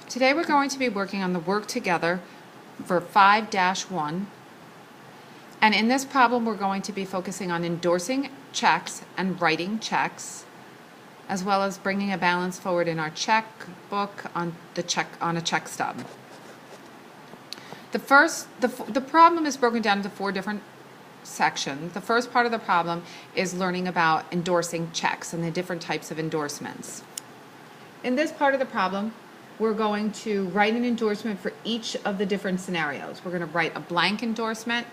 Today we're going to be working on the work together for 5-1, and in this problem we're going to be focusing on endorsing checks and writing checks, as well as bringing a balance forward in our checkbook on a check stub. The problem is broken down into 4 different sections. The first part of the problem is learning about endorsing checks and the different types of endorsements. In this part of the problem, we're going to write an endorsement for each of the different scenarios. We're going to write a blank endorsement,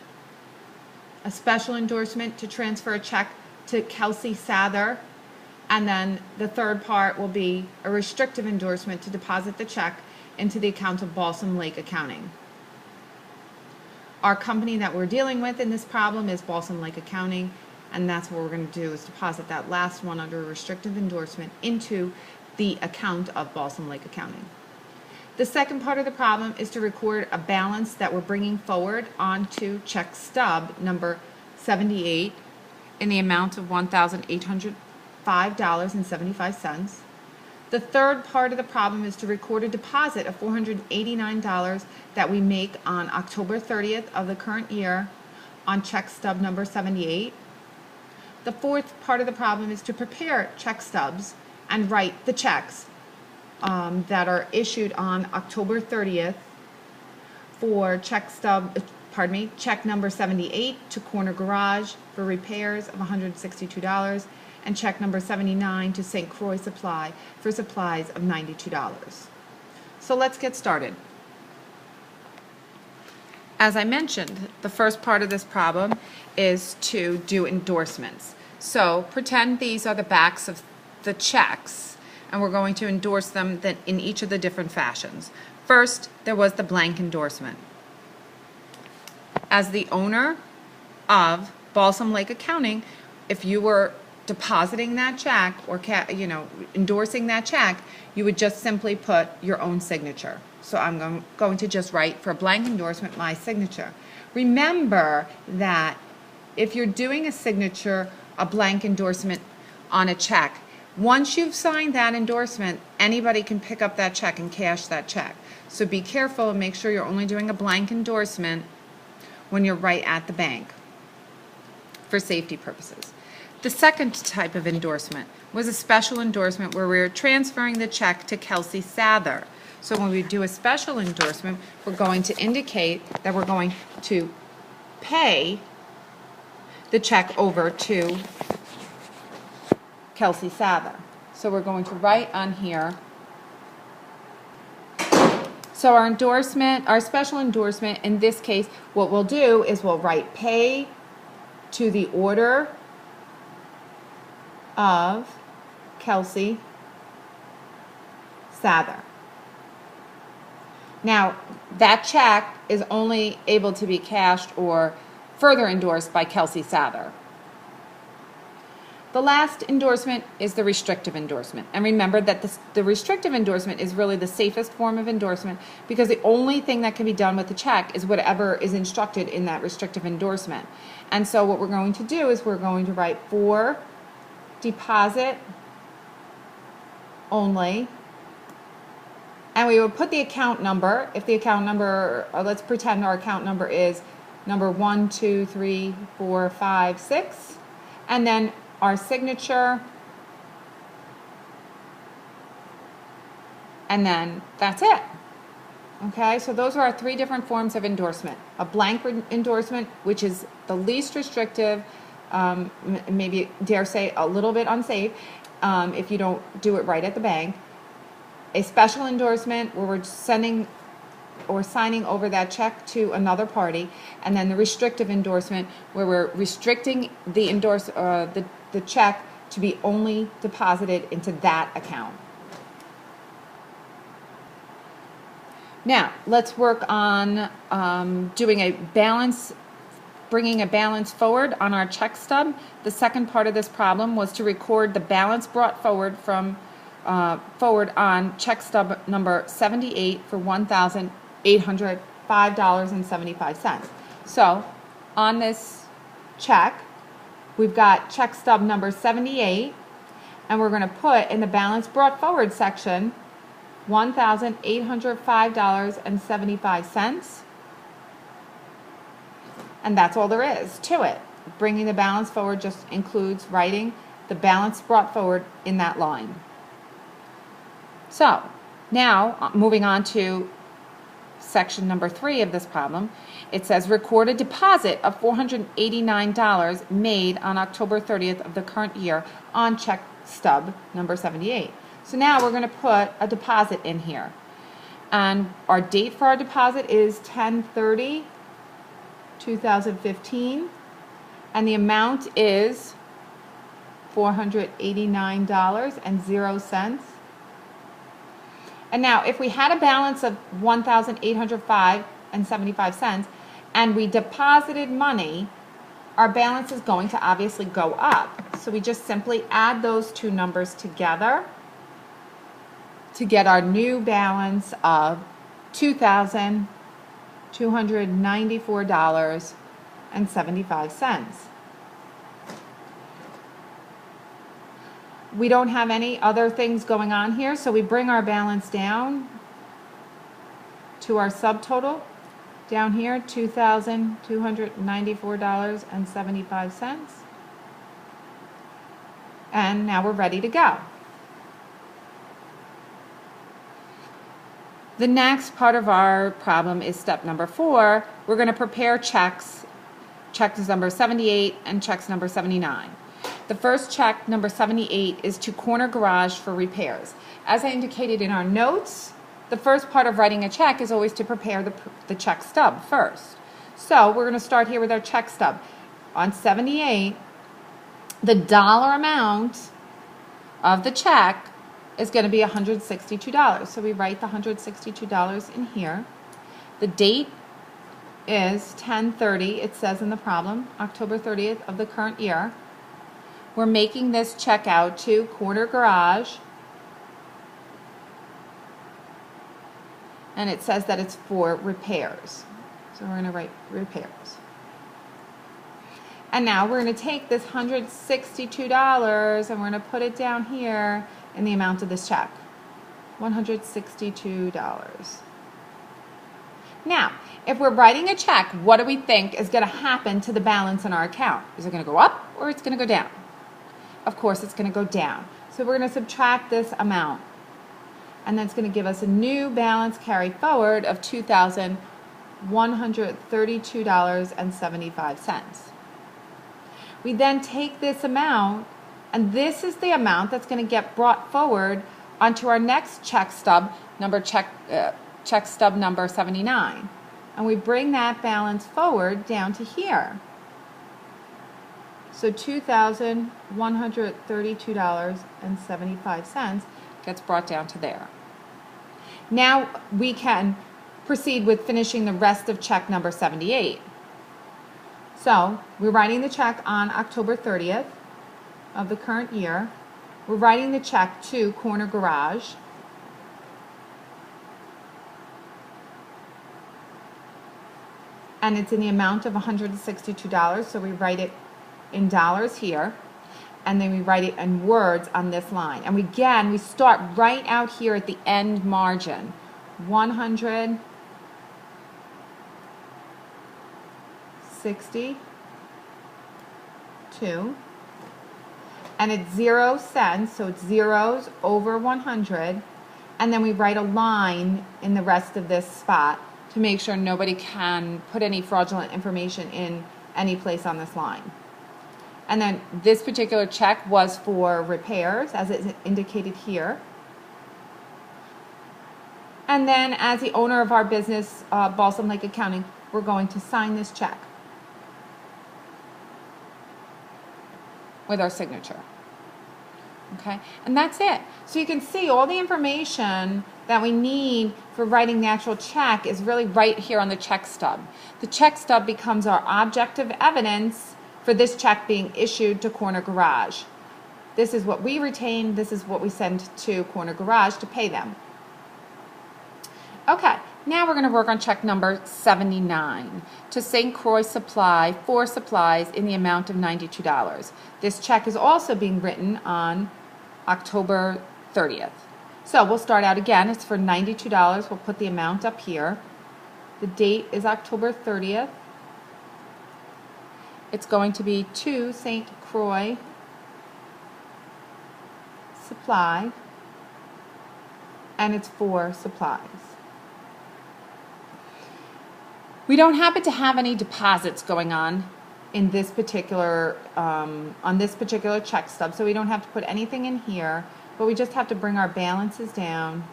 a special endorsement to transfer a check to Kelsey Sather, and then the third part will be a restrictive endorsement to deposit the check into the account of Balsam Lake Accounting. Our company that we're dealing with in this problem is Balsam Lake Accounting, and that's what we're going to do is deposit that last one under a restrictive endorsement into the account of Balsam Lake Accounting. The second part of the problem is to record a balance that we're bringing forward onto check stub number 78 in the amount of $1,805.75. The third part of the problem is to record a deposit of $489 that we make on October 30th of the current year on check stub number 78. The fourth part of the problem is to prepare check stubs and write the checks that are issued on October 30th for check number 78 to Corner Garage for repairs of $162, and check number 79 to St. Croix Supply for supplies of $92. So let's get started. As I mentioned, the first part of this problem is to do endorsements. So pretend these are the backs of the checks, and we're going to endorse them in each of the different fashions. First, there was the blank endorsement. As the owner of Balsam Lake Accounting, if you were depositing that check or endorsing that check, you would just simply put your own signature. So I'm going to just write for a blank endorsement my signature. Remember that if you're doing a blank endorsement on a check, once you've signed that endorsement, anybody can pick up that check and cash that check. So be careful and make sure you're only doing a blank endorsement when you're right at the bank for safety purposes. The second type of endorsement was a special endorsement where we were transferring the check to Kelsey Sather. So when we do a special endorsement, we're going to indicate that we're going to pay the check over to Kelsey Sather. So we're going to write on here. So our special endorsement, in this case, what we'll do is we'll write pay to the order of Kelsey Sather. Now, that check is only able to be cashed or further endorsed by Kelsey Sather. The last endorsement is the restrictive endorsement. And remember that the restrictive endorsement is really the safest form of endorsement because the only thing that can be done with the check is whatever is instructed in that restrictive endorsement. And so what we're going to do is we're going to write for deposit only. And we would put the account number, if the account number, let's pretend our account number is number 1, 2, 3, 4, 5, 6, and then our signature, and then that's it. Okay, so those are our 3 different forms of endorsement. A blank endorsement, which is the least restrictive, maybe dare say a little bit unsafe if you don't do it right at the bank. A special endorsement where we're sending or signing over that check to another party, and then the restrictive endorsement where we're restricting the check to be only deposited into that account. Now, let's work on bringing a balance forward on our check stub. The second part of this problem was to record the balance brought forward on check stub number 78 for $1,805.75. So, on this check, we've got check stub number 78, and we're going to put in the balance brought forward section $1,805.75. And that's all there is to it. Bringing the balance forward just includes writing the balance brought forward in that line. So, now moving on to section number 3 of this problem, it says record a deposit of $489 made on October 30th of the current year on check stub number 78. So now we're going to put a deposit in here. And our date for our deposit is 10/30/2015, and the amount is $489.00. And now if we had a balance of $1,805.75 and we deposited money, our balance is going to obviously go up. So we just simply add those two numbers together to get our new balance of $2,294.75. We don't have any other things going on here, so we bring our balance down to our subtotal down here, $2,294.75. And now we're ready to go. The next part of our problem is step number 4. We're going to prepare checks number 78 and checks number 79. The first check, number 78, is to Corner Garage for repairs. As I indicated in our notes, the first part of writing a check is always to prepare the check stub first. So we're going to start here with our check stub. On 78, the dollar amount of the check is going to be $162. So we write the $162 in here. The date is 10/30, it says in the problem, October 30th of the current year. We're making this check out to Corner Garage, and it says that it's for repairs. So we're going to write repairs. And now we're going to take this $162 and we're going to put it down here in the amount of this check, $162. Now, if we're writing a check, what do we think is going to happen to the balance in our account? Is it going to go up or it's going to go down? Of course, it's going to go down. So we're going to subtract this amount. And that's going to give us a new balance carry forward of $2,132.75. We then take this amount, and this is the amount that's going to get brought forward onto our next check stub, check stub number 79. And we bring that balance forward down to here. So $2,132.75 gets brought down to there. Now we can proceed with finishing the rest of check number 78. So we're writing the check on October 30th of the current year. We're writing the check to Corner Garage. And it's in the amount of $162, so we write it in dollars here, and then we write it in words on this line. And we start right out here at the end margin, 162, and it's 0 cents, so it's zeros over 100, and then we write a line in the rest of this spot to make sure nobody can put any fraudulent information in any place on this line. And then this particular check was for repairs, as it's indicated here. And then as the owner of our business, Balsam Lake Accounting, we're going to sign this check with our signature. Okay, and that's it. So you can see all the information that we need for writing the actual check is really right here on the check stub. The check stub becomes our objective evidence for this check being issued to Corner Garage. This is what we retain, this is what we send to Corner Garage to pay them. Okay, now we're going to work on check number 79 to St. Croix Supply for supplies in the amount of $92. This check is also being written on October 30th. So we'll start out again. It's for $92. We'll put the amount up here. The date is October 30th. It's going to be to St. Croix Supply, and it's for supplies. We don't happen to have any deposits going on in this particular, on this particular check stub, so we don't have to put anything in here, but we just have to bring our balances down,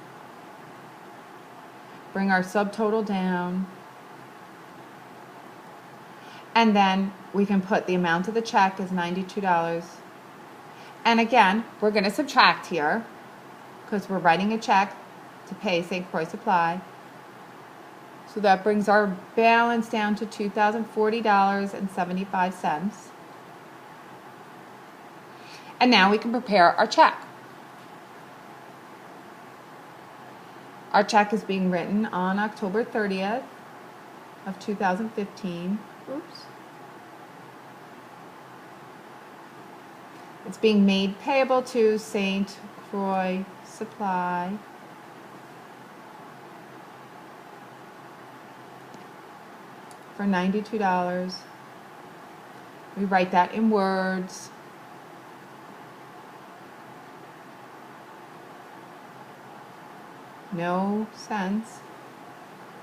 bring our subtotal down, and then we can put the amount of the check is $92. And again, we're going to subtract here because we're writing a check to pay St. Croix Supply. So that brings our balance down to $2,040.75. And now we can prepare our check. Our check is being written on October 30th of 2015. Oops. It's being made payable to St. Croix Supply. For $92. We write that in words. No cents.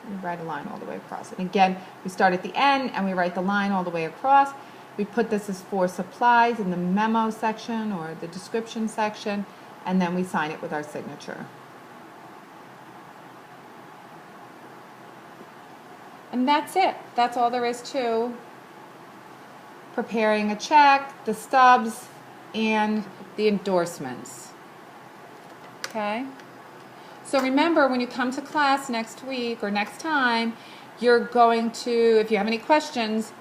We write a line all the way across. And again, we start at the end and we write the line all the way across. We put this as for supplies in the memo section or the description section, and then we sign it with our signature. And that's it. That's all there is to preparing a check, the stubs, and the endorsements. Okay? So remember, when you come to class next week or next time, you're going to, if you have any questions,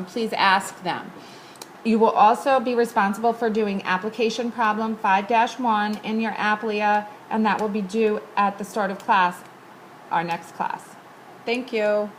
please ask them. You will also be responsible for doing application problem 5-1 in your Applia, and that will be due at the start of class, our next class. Thank you.